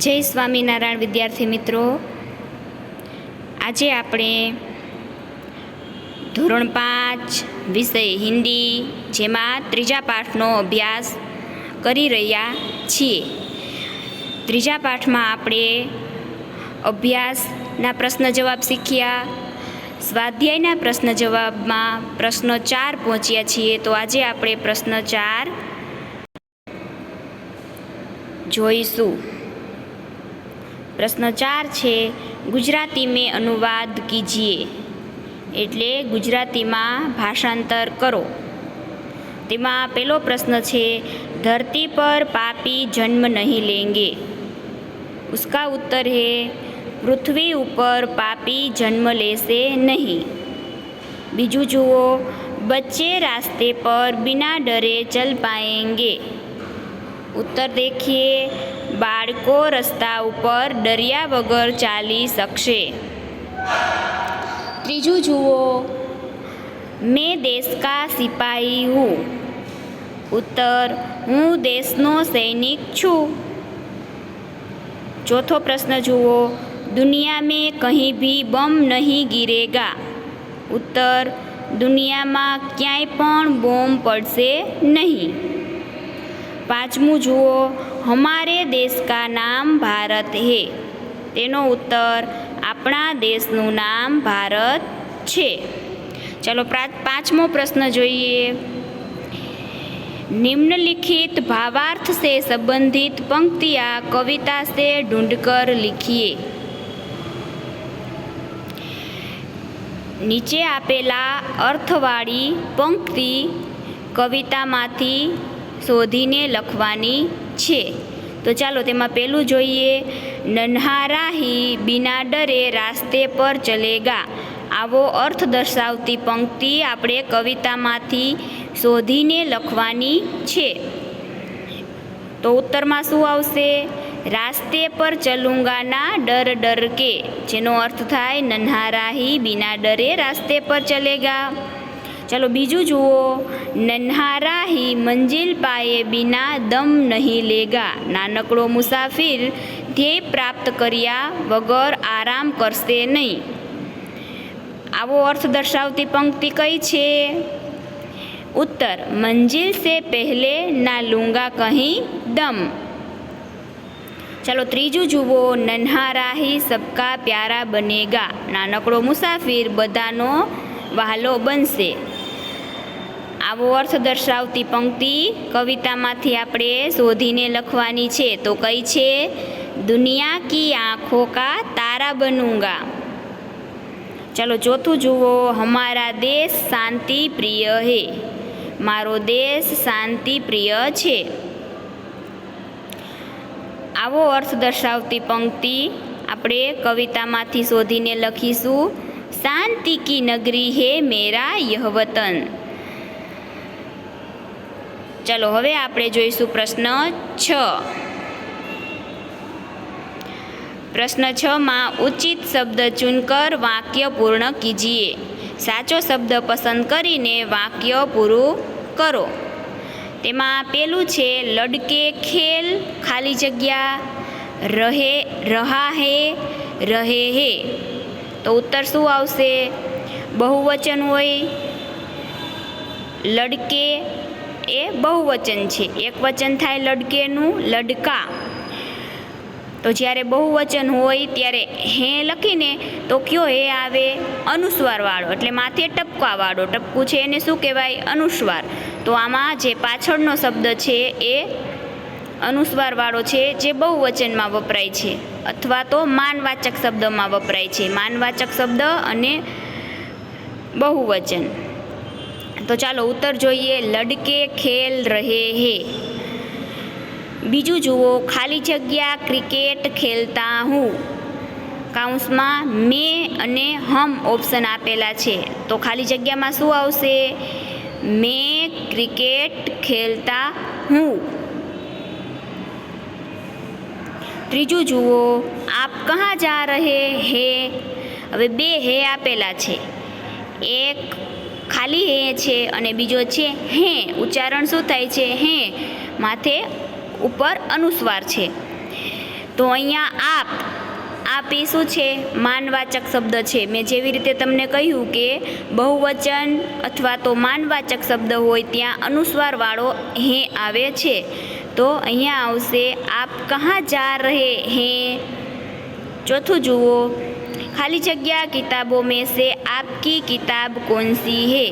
જય સ્વામિનારાયણ વિદ્યાર્થી મિત્રો, આજે આપણે ધોરણ 5 વિષય હિન્દી જેમાં ત્રીજા પાઠનો અભ્યાસ કરી રહ્યા છીએ. ત્રીજા પાઠમાં આપણે અભ્યાસના પ્રશ્ન જવાબ શીખ્યા. સ્વાધ્યાયના પ્રશ્ન જવાબમાં પ્રશ્ન 4 પહોંચ્યા છીએ. તો આજે આપણે પ્રશ્ન 4 જોઈશું. प्रश्न 4 છે गुजराती में अनुवाद कीजिए, એટલે ગુજરાતીમાં ભાષાંતર કરો. તેમાં પહેલો પ્રશ્ન છે धरती पर पापी जन्म नहीं लेंगे. उसका उत्तर है पृथ्वी ऊपर पापी जन्म लेसे नहीं. બીજું જુઓ, बच्चे रास्ते पर बिना डरे चल पाएंगे. उत्तर देखिए, બાળકો રસ્તા ઉપર ડર્યા વગર ચાલી શકશે. ત્રીજું જુઓ, મેં દેશ કા સિપાહી હું. ઉત્તર, હું દેશનો સૈનિક છું. ચોથો પ્રશ્ન જુઓ, દુનિયા મેં કહી ભી બમ નહીં ગિરેગા. ઉત્તર, દુનિયામાં ક્યાંય પણ બોમ્બ પડશે નહીં. પાંચમું જુઓ, हमारे देश का नाम भारत है. તેનો ઉત્તર, આપણા દેશનું નામ ભારત છે. ચલો પાંચમો પ્રશ્ન જોઈએ. निम्नलिखित भावार्थ से संबंधित पंक्तियाँ कविता से ढूंढकर लिखिए. નીચે આપેલા અર્થવાળી પંક્તિ કવિતામાંથી શોધીને લખવાની છે. તો ચાલો તેમાં પહેલું જોઈએ, નન્હારા હી બિના ડરે રાસ્તે પર ચલેગા. આવો અર્થ દર્શાવતી પંક્તિ આપણે કવિતામાંથી શોધીને લખવાની છે. તો ઉત્તરમાં શું આવશે? રાસ્તે પર ચલુંગાના ડર ડર કે, જેનો અર્થ થાય નન્હારા હી બિના ડરે રાસ્તે પર ચલેગા. चलो बीजू जुओ, नन्हारा ही मंजिल पाए बिना दम नहीं लेगा. नानकड़ो मुसाफिर ध्येय प्राप्त કર્યા વગર આરામ કરશે નહીં. આવો અર્થ દર્શાવતી પંક્તિ કઈ છે? उत्तर, मंजिल से पहले ना लूंगा कहीं दम. चलो ત્રીજું જુઓ, नन्हारा ही सबका प्यारा बनेगा. નાનકડો મુસાફિર બધાનો વહાલો બનશે. આવો અર્થ દર્શાવતી પંક્તિ કવિતામાંથી આપણે શોધીને લખવાની છે. તો કઈ છે? દુનિયા કી આંખો કા તારા બનૂંગા. ચલો ચોથું જુઓ, હમારા દેશ શાંતિ પ્રિય હે. મારો દેશ શાંતિ પ્રિય છે. આવો અર્થ દર્શાવતી પંક્તિ આપણે કવિતામાંથી શોધીને લખીશું. શાંતિ કી નગરી હે મેરા યહ વતન. ચલો હવે આપણે જોઈશું પ્રશ્ન 6. પ્રશ્ન 6માં ઉચિત શબ્દ ચુનકર વાક્ય પૂર્ણ કીજીએ. સાચો શબ્દ પસંદ કરીને વાક્ય પૂરું કરો. તેમાં પેલું છે લડકે ખેલ ખાલી જગ્યા રહે રહા હે રહે હે. તો ઉત્તર શું આવશે? બહુવચન હોય. લડકે એ બહુવચન છે. એક વચન થાય લડકેનું, લડકા. તો જ્યારે બહુવચન હોય ત્યારે હે લખીને તો કયો હે આવે? અનુસ્વારવાળો, એટલે માથે ટપકાવાળો. ટપકું છે એને શું કહેવાય? અનુસ્વાર. તો આમાં જે પાછળનો શબ્દ છે એ અનુસ્વારવાળો છે, જે બહુવચનમાં વપરાય છે, અથવા તો માનવાચક શબ્દમાં વપરાય છે. માનવાચક શબ્દ અને બહુવચન. તો ચાલો ઉત્તર જોઈએ, લડકે ખેલ રહે હે. બીજું જુઓ, ખાલી જગ્યા ક્રિકેટ ખેલતા હું. કાઉન્સમાં મેં અને હમ ઓપ્શન આપેલા છે. તો ખાલી જગ્યામાં શું આવશે? મેં ક્રિકેટ ખેલતા હું. ત્રીજું જુઓ, આપ કહા જા રહે હે. હવે બે હે આપેલા છે. એક ખાલી હે છે અને બીજો છે હે. ઉચ્ચારણ શું થાય છે? હે. માથે ઉપર અનુસ્વાર છે. તો અહીંયા આપ એ શું છે? માનવાચક શબ્દ છે. મેં જેવી રીતે તમને કહ્યું કે બહુવચન અથવા તો માનવાચક શબ્દ હોય ત્યાં અનુસ્વારવાળો હે આવે છે. તો અહીંયા આવશે આપ કહા જા રહે હૈ. ચોથું જુઓ, ખાલી જગ્યા કિતાબો મેં સે આપકી કિતાબ કौन सी है.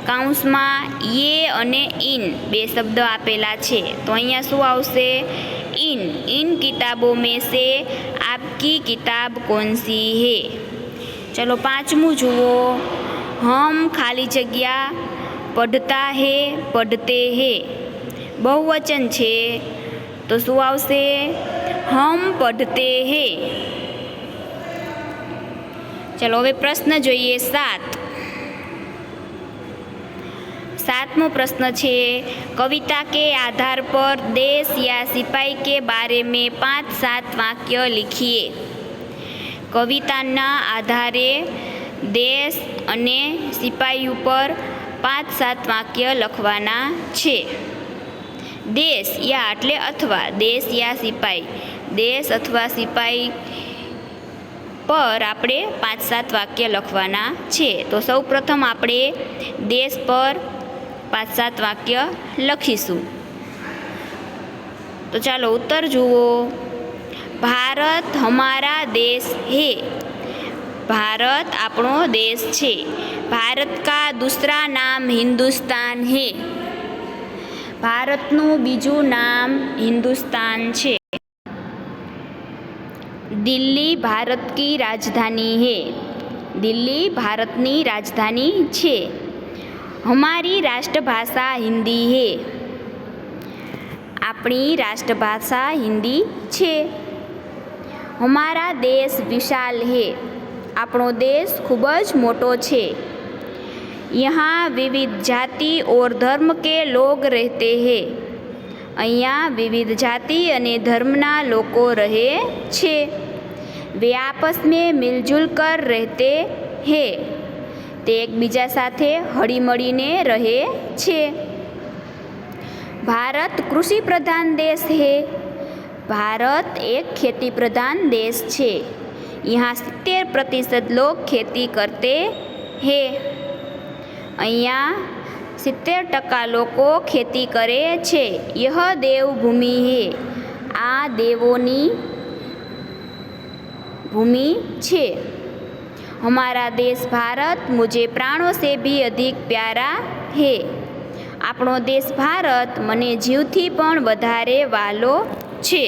કાઉન્સમાં યે અને ઇન બે શબ્દ આપેલા છે. તો અહીંયા શું આવશે? इन किताबों में से आपकी किताब कौन सी है. चलो पांचमू जुओ, हम खाली जगह पढ़ता है पढ़ते हैं. बहुवचन छे तो શું આવશે? हम पढ़ते हैं. चलो હવે પ્રશ્ન જોઈએ 7. सातमो प्रश्न छे, कविता के आधार पर देश या सिपाही के बारे में 5-7 वाक्य लिखिए. कविताना आधारे देश अने सिपाही पर 5-7 वाक्य लखवाना छे. देश या એટલે अथवा देश या सिपाही, देश अथवा सिपाही पर આપણે 5-7 वाक्य लखवाना छे. तो सौ प्रथम આપણે देश पर 5-7 वाक्य लखीशू. तो चलो उत्तर जुओ. भारत हमारा देश है. भारत आपणो देश छे. भारत का दूसरा नाम हिंदुस्तान है. भारतनु बीजू नाम हिंदुस्तान छे. दिल्ली भारत की राजधानी है. दिल्ली भारतनी राजधानी छे. हमारी राष्ट्रभाषा हिंदी है. अपनी राष्ट्रभाषा हिंदी छे. हमारा देश विशाल है. આપણો देश खूब ज मोटो छे. यहाँ विविध जाति और धर्म के लोग रहते हैं. અહીંયા વિવિધ જાતિ અને ધર્મના લોકો રહે છે. वे आपस में मिलजुल कर रहते हैं. તે એકબીજા સાથે હળીમળીને રહે છે. ભારત કૃષિ પ્રધાન દેશ है. ભારત એક ખેતી પ્રધાન દેશ છે. यहाँ 70% लोग खेती करते हैं. અહીંયા 70% લોકો ખેતી કરે છે. यह देवभूमि है. આ દેવોની ભૂમિ છે. हमारा देश भारत मुझे प्राणों से भी अधिक प्यारा है. આપણો દેશ ભારત મને જીવથી પણ વધારે વહાલો છે.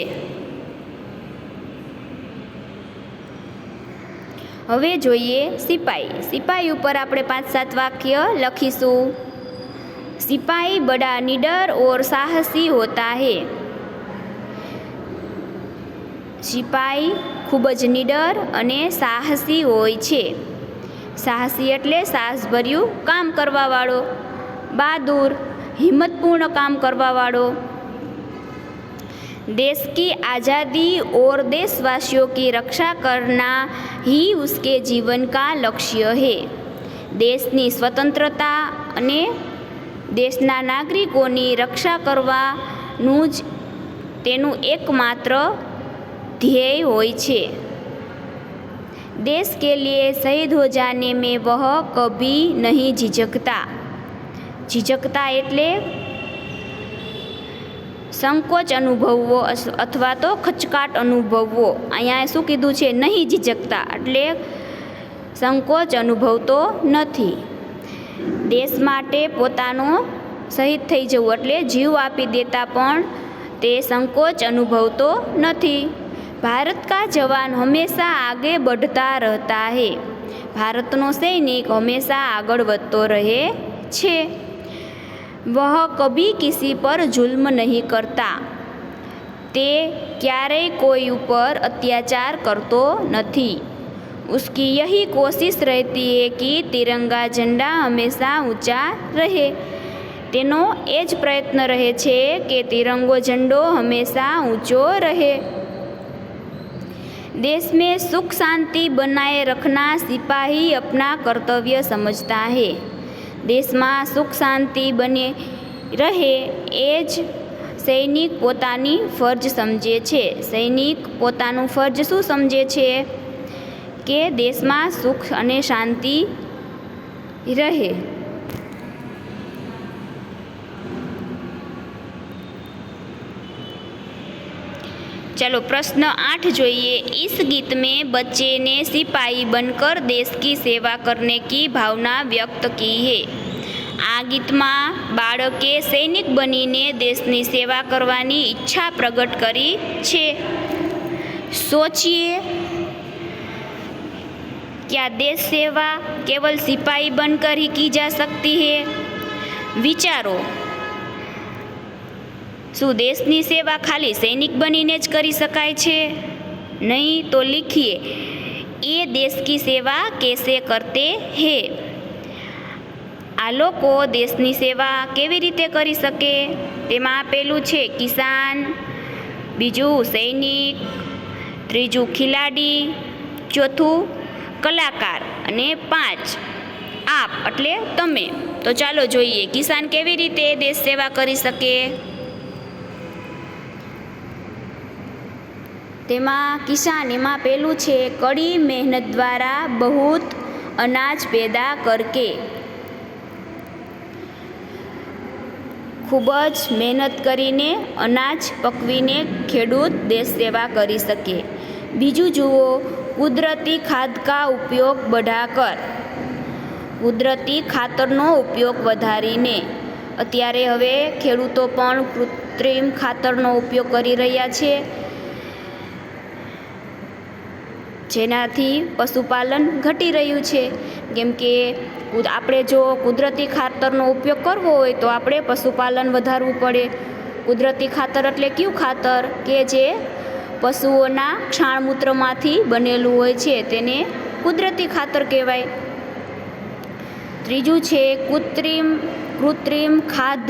હવે જોઈએ સિપાઈ. સિપાઈ ઉપર આપણે 5-7 વાક્ય લખીશું. सिपाही बड़ा निडर और साहसी होता है. सिपाही खूब ज निडर अने साहसी होय छे. साहसी एटले साहसभर्યું काम करवा वाळो, बहादुर, हिम्मतपूर्ण काम करवा वाळो. देश की आज़ादी और देशवासियों की रक्षा करना ही उसके जीवन का लक्ष्य है. देशनी स्वतंत्रता अने देशना नागरिकोनी रक्षा करवानुं ज तेनुं एकमात्र ध्येय होय छे. देश के लिए शहीद हो जाने में वह कभी नहीं झिझकता. झिझकता एटले संकोच अनुभववो अथवा तो खचकाट अनुभववो. अहींया शुं कीधुं छे? नहीं झिझकता एटले संकोच अनुभवतो नथी. देश माटे पोतानो शहीद थई जवुं एटले जीव आपी देता पण ते संकोच अनुभवतो नथी. भारत का जवान हमेशा आगे बढ़ता रहता है. भारतनो सैनिक हमेशा आगळ वधतो रहे छे. वह कभी किसी पर जुल्म नहीं करता. ते क्यारेय कोई ऊपर अत्याचार करतो नथी. उसकी यही कोशिश रहती है कि तिरंगा झंडा हमेशा ऊंचा रहे. तेनो ए ज प्रयत्न रहे छे कि तिरंगो झंडो हमेशा ऊंचो रहे. देश में सुख शांति बनाए रखना सिपाही अपना कर्तव्य समझता है. देश में सुख शांति बने रहे ए ज સૈનિક પોતાની ફરજ સમજે છે. સૈનિક પોતાનું ફરજ શું સમજે છે? કે દેશમાં સુખ અને શાંતિ રહે. चलो प्रश्न 8 જોઈએ. इस गीत में बच्चे ने सिपाही बनकर देश की सेवा करने की भावना व्यक्त की है. આ ગીતમાં બાળકે સૈનિક બનીને દેશની સેવા કરવાની ઈચ્છા પ્રગટ કરી છે. सोचिए, क्या देश सेवा केवल सिपाही बनकर ही की जा सकती है? વિચારો, શું દેશની સેવા ખાલી સૈનિક બનીને જ કરી શકાય છે? નહીં તો લીખીએ, એ દેશ કી સેવા કેસે કરતે હે. આ લોકો દેશની સેવા કેવી રીતે કરી શકે? તેમાં આપેલું છે કિસાન, બીજું સૈનિક, ત્રીજું ખિલાડી, ચોથું કલાકાર અને 5 આપ એટલે તમે. તો ચાલો જોઈએ કિસાન કેવી રીતે દેશ સેવા કરી શકે. તેમાં કિસાન એમાં પેલું છે કડી મહેનત દ્વારા બહુત અનાજ પેદા કરકે. ખૂબ જ મહેનત કરીને અનાજ પકવીને ખેડૂત દેશ સેવા કરી શકે. બીજું જુઓ, કુદરતી ખાદ કા ઉપયોગ बढ़ाकर. કુદરતી ખાતરનો ઉપયોગ વધારીને. અત્યારે હવે ખેડૂતો પણ કૃત્રિમ ખાતરનો ઉપયોગ કરી રહ્યા છે, જેનાથી પશુપાલન ઘટી રહ્યું છે. કેમ કે આપણે જો કુદરતી ખાતરનો ઉપયોગ કરવો હોય તો આપણે પશુપાલન વધારવું પડે. કુદરતી ખાતર એટલે કયું ખાતર? કે જે પશુઓના છાણમૂત્રમાંથી બનેલું હોય છે તેને કુદરતી ખાતર કહેવાય. ત્રીજું છે કૃત્રિમ ખાદ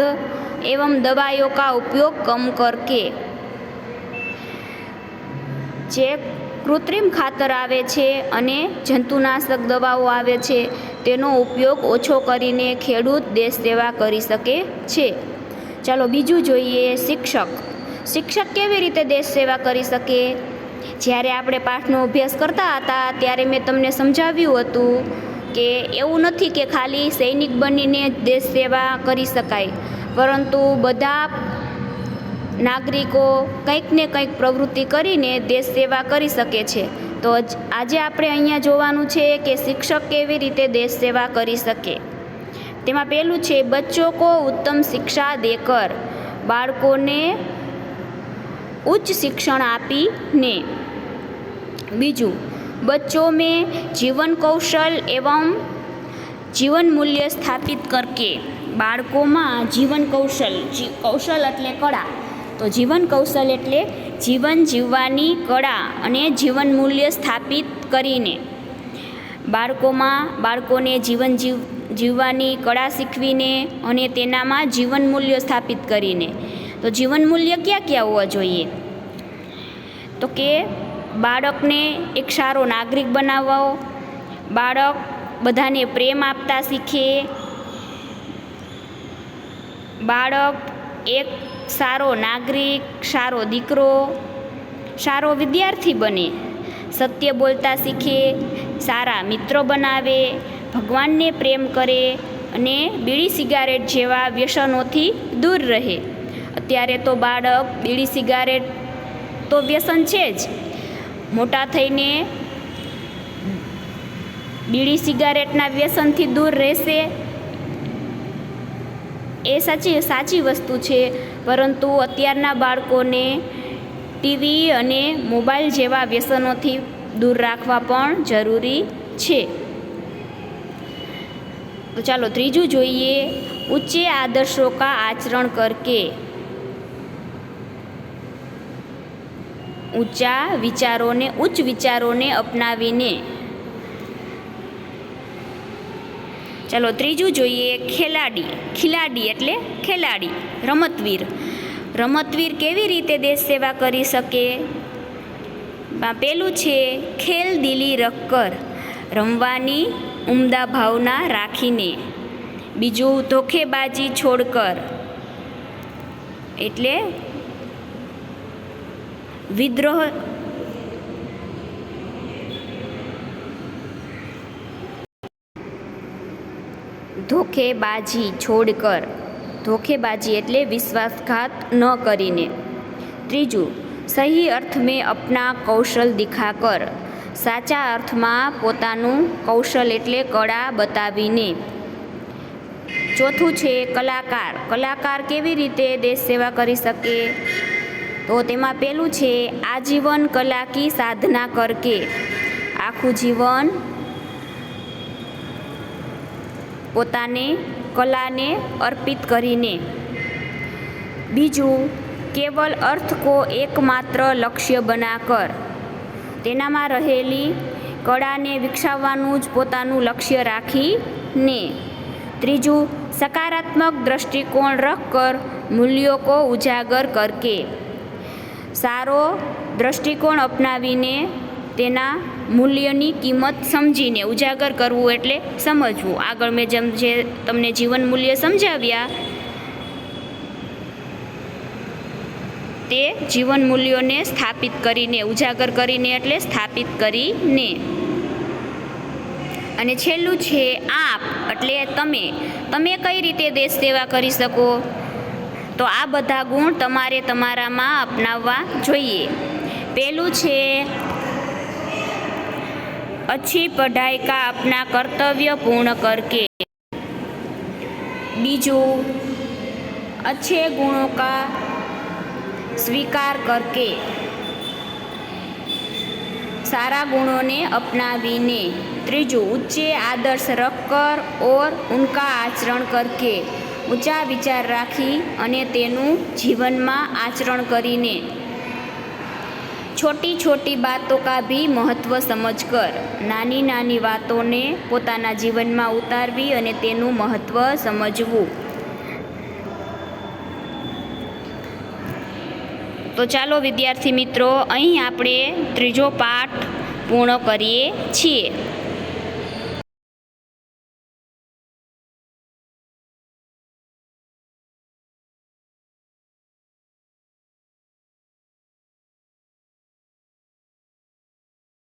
एवं दवाइयों का उपयोग कम करके. જે કૃત્રિમ ખાતર આવે છે અને જંતુનાશક દવાઓ આવે છે તેનો ઉપયોગ ઓછો કરીને ખેડૂત દેશ સેવા કરી શકે છે. ચાલો બીજું જોઈએ, શિક્ષક કેવી રીતે દેશ સેવા કરી શકે? જ્યારે આપણે પાઠનો અભ્યાસ કરતા હતા ત્યારે મેં તમને સમજાવ્યું હતું કે એવું નથી કે ખાલી સૈનિક બનીને દેશ સેવા કરી શકાય, પરંતુ બધા નાગરિકો કંઈક ને કંઈક પ્રવૃત્તિ કરીને દેશ સેવા કરી શકે છે. તો આજે આપણે અહીંયા જોવાનું છે કે શિક્ષક કેવી રીતે દેશ સેવા કરી શકે. તેમાં પહેલું છે બચ્ચો કો ઉત્તમ શિક્ષા દેકર. બાળકોને ઉચ્ચ શિક્ષણ આપીને. બીજું, बच्चों में जीवन कौशल एवं जीवन मूल्य स्थापित करके. બાળકોમાં જીવન કૌશલ એટલે કળા, તો જીવન કૌશલ એટલે જીવન જીવવાની કળા અને જીવન મૂલ્ય સ્થાપિત કરીને. બાળકોને જીવન જીવવાની કળા શીખવીને અને તેનામાં જીવન મૂલ્ય સ્થાપિત કરીને. તો જીવન મૂલ્ય ક્યાં હોવા જોઈએ? તો કે બાળકને એક સારો નાગરિક બનાવવો, બાળક બધાને પ્રેમ આપતા શીખે, બાળક એક સારો નાગરિક, સારો દીકરો, સારો વિદ્યાર્થી બને, સત્ય બોલતા શીખે, સારા મિત્રો બનાવે, ભગવાનને પ્રેમ કરે અને બીડી સિગારેટ જેવા વ્યસનોથી દૂર રહે. અત્યારે તો બાળક બીડી સિગારેટ તો વ્યસન છે જ, મોટા થઈને બીડી સિગારેટના વ્યસનથી દૂર રહેશે એ સાચી વસ્તુ છે, પરંતુ અત્યારના બાળકોને ટીવી અને મોબાઈલ જેવા વ્યસનોથી દૂર રાખવા પણ જરૂરી છે. તો ચાલો ત્રીજું જોઈએ, ઊંચે આદર્શો કા આચરણ કરકે. ઉચ્ચ વિચારોને અપનાવીને. ચાલો ત્રીજું જોઈએ, ખિલાડી એટલે ખેલાડી, રમતવીર કેવી રીતે દેશ સેવા કરી શકે? પેલું છે ખેલ દિલી રખકર. રમવાની ઉમદા ભાવના રાખીને. બીજું ધોખેબાજી છોડકર એટલે વિદ્રોહ ધોખેબાજી છોડકર, ધોખેબાજી એટલે વિશ્વાસઘાત ન કરીને. ત્રીજું, સહી અર્થ મેં અપના કૌશલ દિખાકર, સાચા અર્થમાં પોતાનું કૌશલ એટલે કળા બતાવીને. ચોથું છે કલાકાર, કલાકાર કેવી રીતે દેશ સેવા કરી શકે? તો તેમાં પહેલું છે આજીવન કલા કી સાધના કરકે, આખું જીવન પોતાને કલાને અર્પિત કરીને. બીજું, કેવલ અર્થ કો એકમાત્ર લક્ષ્ય બનાકર, તેનામાં રહેલી કળાને વિકસાવવાનું જ પોતાનું લક્ષ્ય રાખીને. ત્રીજું, સકારાત્મક દૃષ્ટિકોણ રખકર મૂલ્યો કો ઉજાગર કરકે, સારો દૃષ્ટિકોણ અપનાવીને તેના મૂલ્યની કિંમત સમજીને. ઉજાગર કરવું એટલે સમજવું. આગળ મેં જે તમને જીવન મૂલ્ય સમજાવ્યા તે જીવન મૂલ્યોને સ્થાપિત કરીને, ઉજાગર કરીને એટલે સ્થાપિત કરીને. અને છેલ્લું છે આપ એટલે તમે, તમે કઈ રીતે દેશ સેવા કરી શકો? તો આ બધા ગુણ તમારે તમારામાં અપનાવવા જોઈએ. પહેલું છે अच्छी पढ़ाई का अपना कर्तव्य पूर्ण करके. बीजू, अच्छे गुणों का स्वीकार करके, सारा गुणों ने अपनावीने. त्रीजू, ऊंचे आदर्श रखकर और उनका आचरण करके, ऊंचा विचार राखी अने तेनु जीवन में आचरण करीने. छोटी छोटी बातों का भी महत्व समझकर, नानी नानी बातों ने पोताना जीवन में उतारवी अने तेनु महत्व समझवू. तो चालो विद्यार्थी मित्रों, अहीं आपणे त्रीजो पाठ पूर्ण करीए छीए.